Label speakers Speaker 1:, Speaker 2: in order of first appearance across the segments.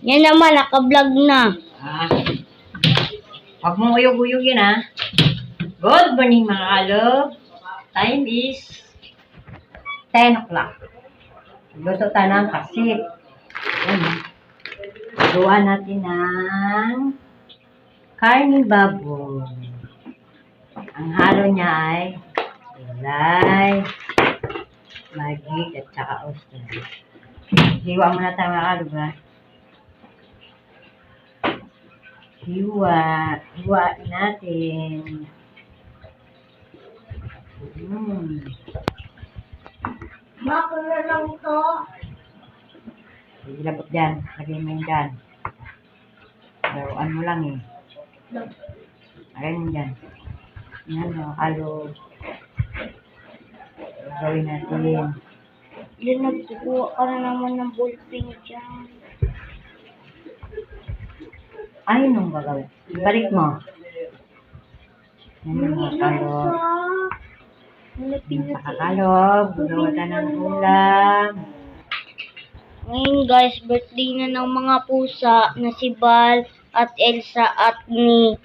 Speaker 1: Yan naman, naka-vlog na.
Speaker 2: Huwag mong uyog-uyogin ha. Good morning mga kalog. Time is 10 o'clock. Luto tayo ng pasit. Gawa natin ng karne baboy. Ang halo niya ay gulay, magic at saka oyster. Hiwa muna tayo mga kalog ha. Hiwain natin.
Speaker 1: Bako na lang to.
Speaker 2: Ilabot dyan. Lagay mo yun dyan. Laruan mo lang eh. Lagay mo dyan. Yan o, halo. Gawin natin.
Speaker 1: Yan, nagkukuha ka na naman ng ballpen dyan.
Speaker 2: Ay, nung gagawin. Balik mo. Yan o, halo. Nakakalog. Gawa ka ng ulam.
Speaker 1: Ngayon guys, birthday na ng mga pusa na si Bal at Elsa at ni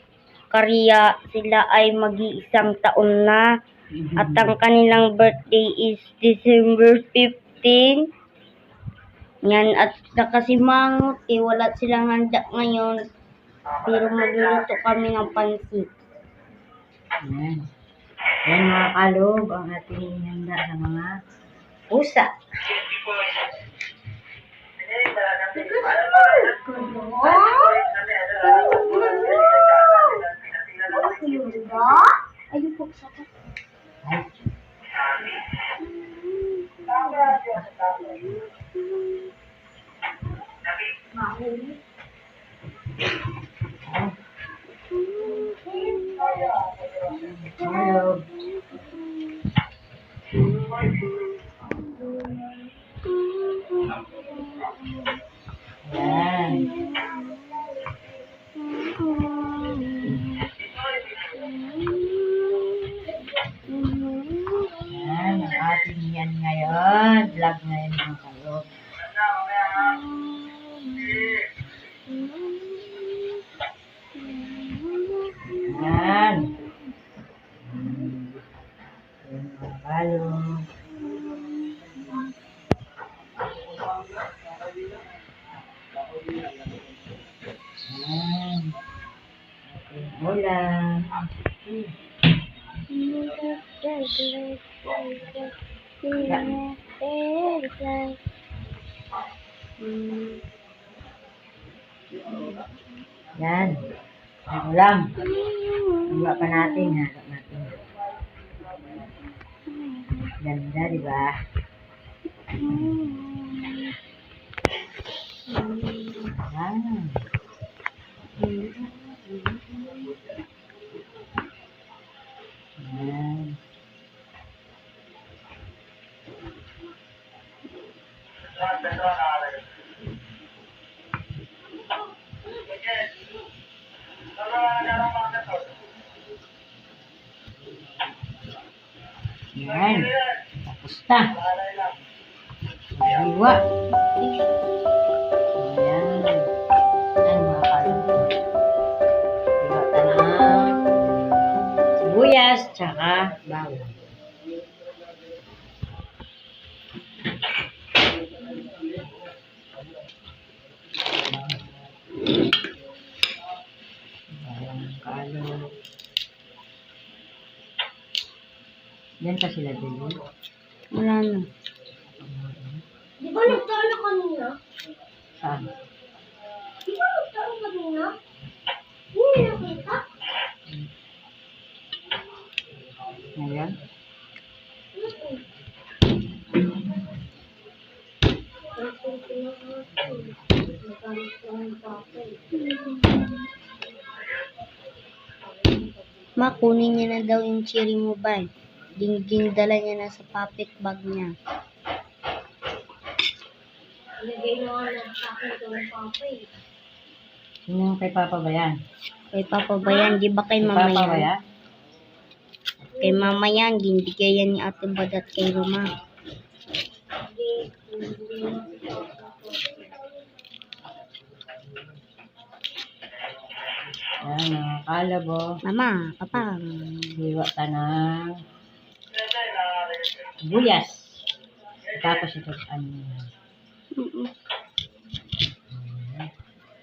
Speaker 1: Karia. Sila ay mag-iisang taon na. At ang kanilang birthday is December 15. Yan, at nakasimangot eh. Wala silang handa ngayon. Pero magluluto kami ng pansit.
Speaker 2: Yan. Yan mga kalog ang ating handa sa mga pusa.
Speaker 1: Ayun po sa
Speaker 2: Kalog. Yan. Yan ang ating yan ngayon. Vlog ngayon mga kalog. Yan. Yan mga kalog. Yan. Ating ulam. Yan. Ang ulam. Hiwa pa natin. Halok natin. Ganda, di ba? Yan. Yan. Yan. Tapos na. Hiwa. Ayan. Ayan mga kalog. Hiwa ka ng sibuyas tsaka bawang. Bawang kalog. Yan pa sila dito.
Speaker 1: wala na. Di ba nagtalo kanina?
Speaker 2: Saan?
Speaker 1: Di ba nagtalo kanina? Hindi nakita?
Speaker 2: Ngayon?
Speaker 1: Ma, kunin niya na daw yung cherry mobile. Dala niya na sa pocket bag niya. Lagay mo lang sa akin ito ng papa eh.
Speaker 2: Sino yung kay Papa ba yan?
Speaker 1: Kay Papa ba yan? Di ba kay
Speaker 2: Kay
Speaker 1: Mama
Speaker 2: Papa ba
Speaker 1: yan?
Speaker 2: yan?
Speaker 1: Kay Mama yan. Ginbigay yan ni Ate Bad at kay Roma.
Speaker 2: kalabo.
Speaker 1: Mama, papa.
Speaker 2: Hiwa ka ng buyas. Tapos ito,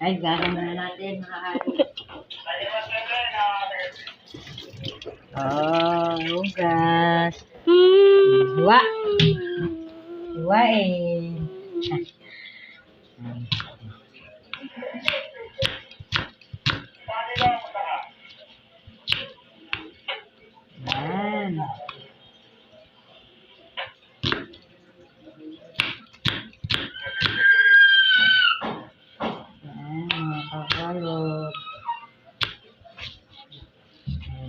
Speaker 2: ay, gasa muna natin, mga kalo. Hugas. Hiwa. Hiwain. Yan. Yan, mga kakalog.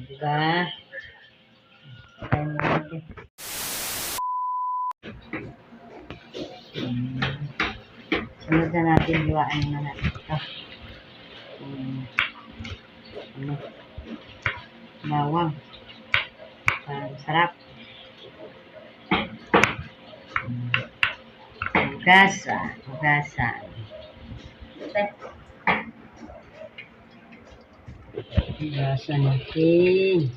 Speaker 2: Diba? Patay mo natin. Sunod na natin, hiwain na natin ito. Bawang. Sarap. Hugasan. Hugasan natin.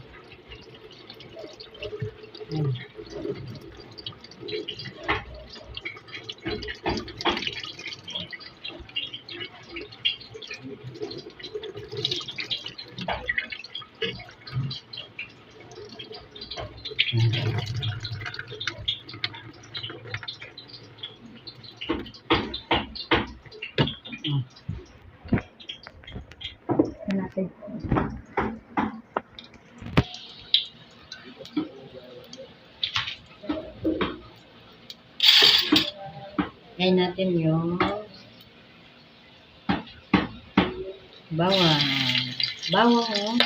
Speaker 2: Natin. Ayan natin yung bawang. Bawang,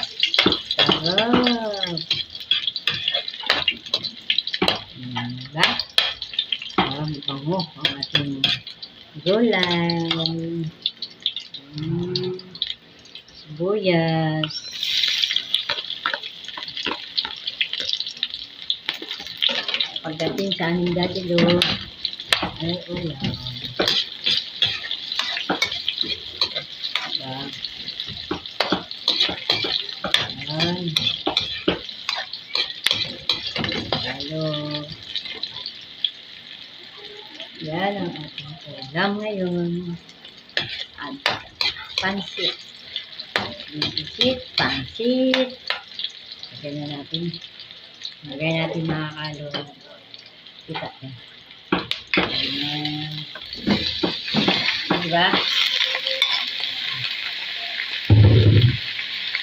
Speaker 2: sarap. Diba? Bango ang ating gulay. Sibuyas. Pagdating sa aming dadilo, ay ulam. Diba? Ayan. Halo. Yan ang ating ulam ngayon. At pansit. Pansit. Lagay na natin. Lagay natin mga kalo. Kita yan. Ayan. Diba?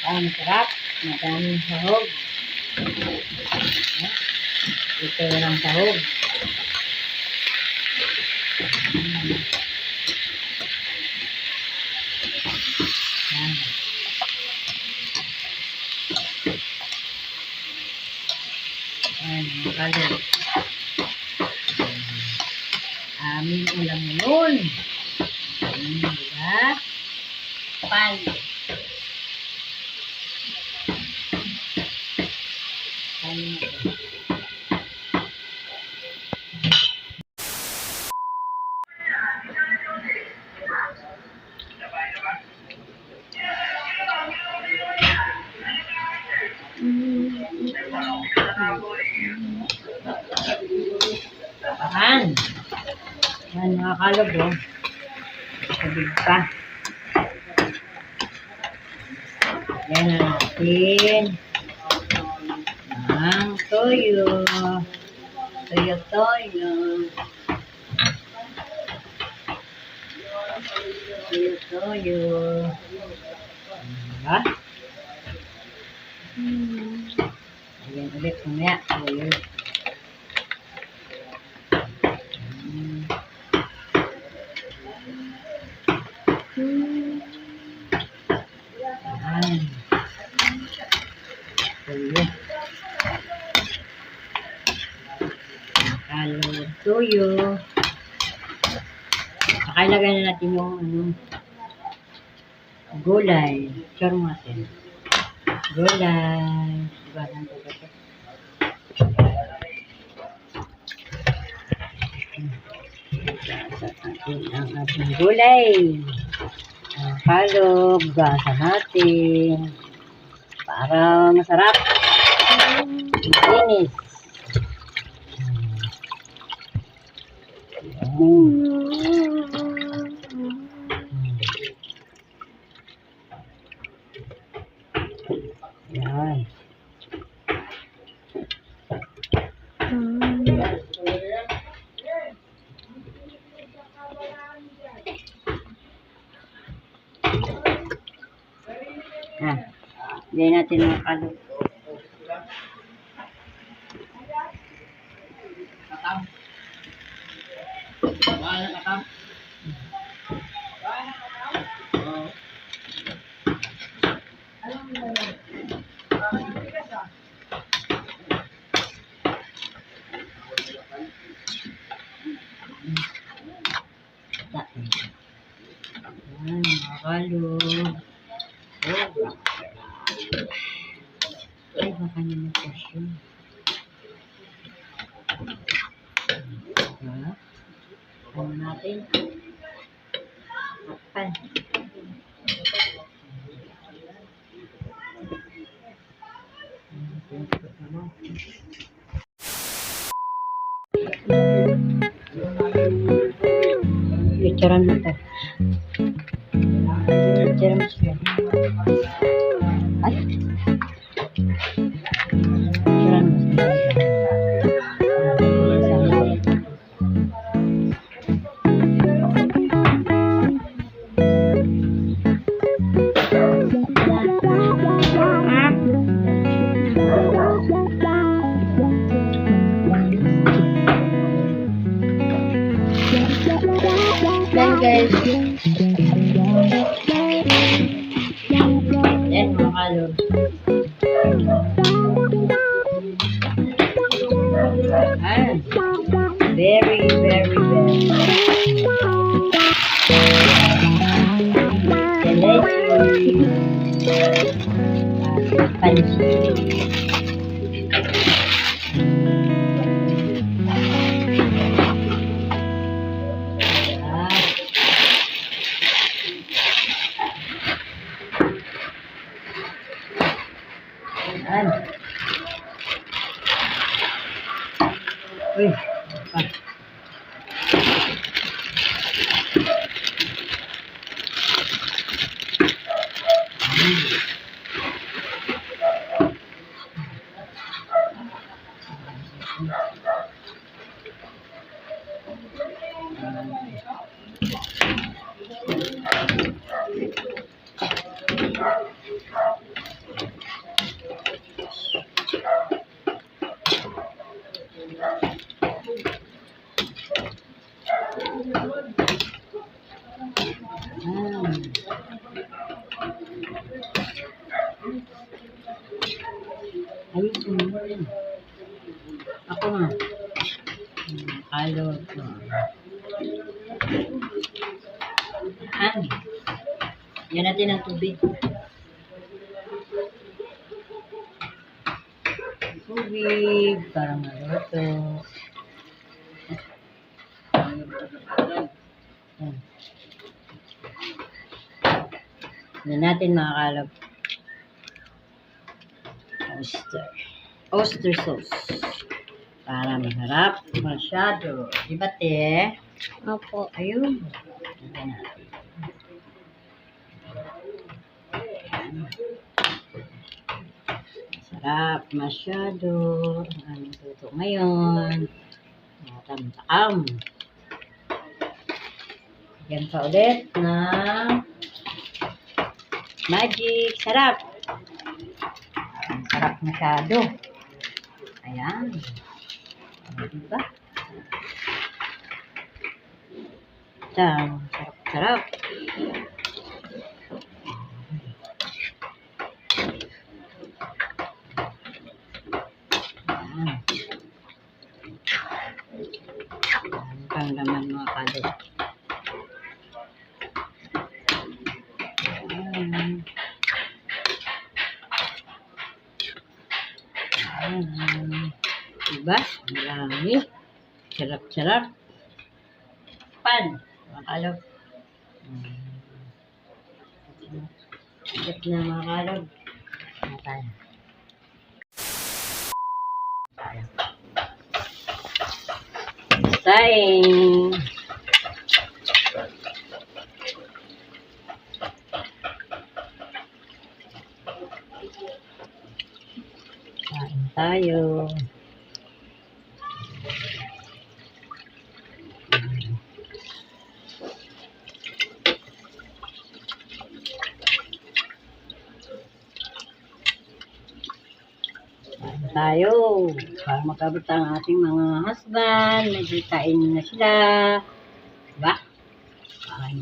Speaker 2: Ang sarap. Madaming sahog. Ito lang sahog. Yan. Ayan, mga kalo. Aming ulam ngayon. Diba? Pan. Pan natin. Ayan. Ayan mga kalabo. Sabig pa. Ayan na natin. Ang toyo. Toyo. Toyo. Diba? Ayan ulit mamaya. Toyo. Toyo. Ilagay na natin yung gulay. Sure natin. Gulay. Diba lang ito? Ang ating gulay. Kalog. Gasa natin. Para masarap. Linis. Yan. Hindi natin makalo. Yan, makalo. Ay, baka naman po siya. Diba? Ano natin? Takpan. Picturean mo to. Picturean mo siya. Ay! Picturean mo siya.
Speaker 1: Yan guys.
Speaker 2: Yan, makalo. Ah, very, very, very. Delicious. Pansit. Yan. Uy, pa. Ayun, sumunod. Ako nga. Halo ito. Yan natin ang tubig. Tubig para maluto. Yan natin makakalap. Oyster sauce. Para masarap. Masyado. Diba, te?
Speaker 1: Opo.
Speaker 2: Ayun. Tignan natin. Masarap. Masyado. Ang tuto ngayon. Matamtakam. Yan pa ulit na magic. Sarap. Sarap masyado. Ayan. Diba? Sarap. Ayan. Ang laman mga kalot. Diba? Marami. Sarap. Pan. Mga kalot. Sarap na mga kalot. Tayo. Saing. Kain tayo. Kain tayo. Para makabot ang ating mga husband. Nagkain na sila. Diba? Kain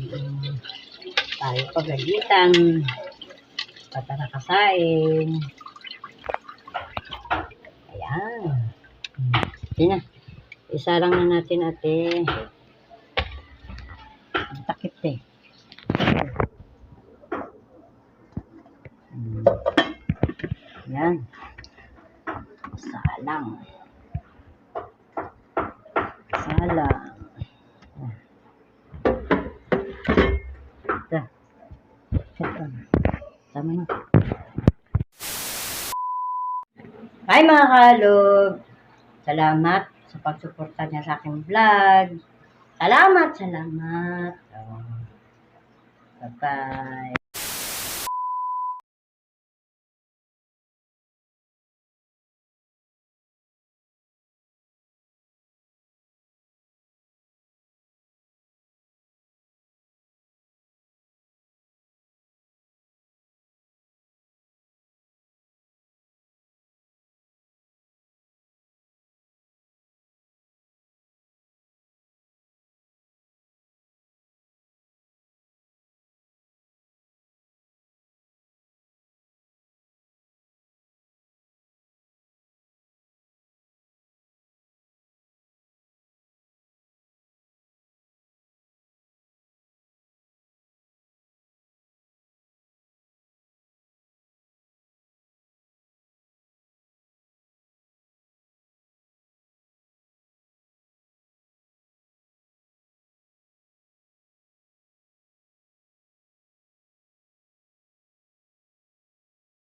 Speaker 2: tayo pagalitan. Bata nakasain. Ayan. Sige na. Isa lang na natin ate. Ang takip eh. Ayan. Salang. Salang. Ito. Ito. Tama na. Hi mga kalog. Salamat sa pagsuporta niya sa aking vlog. Salamat. Bye-bye.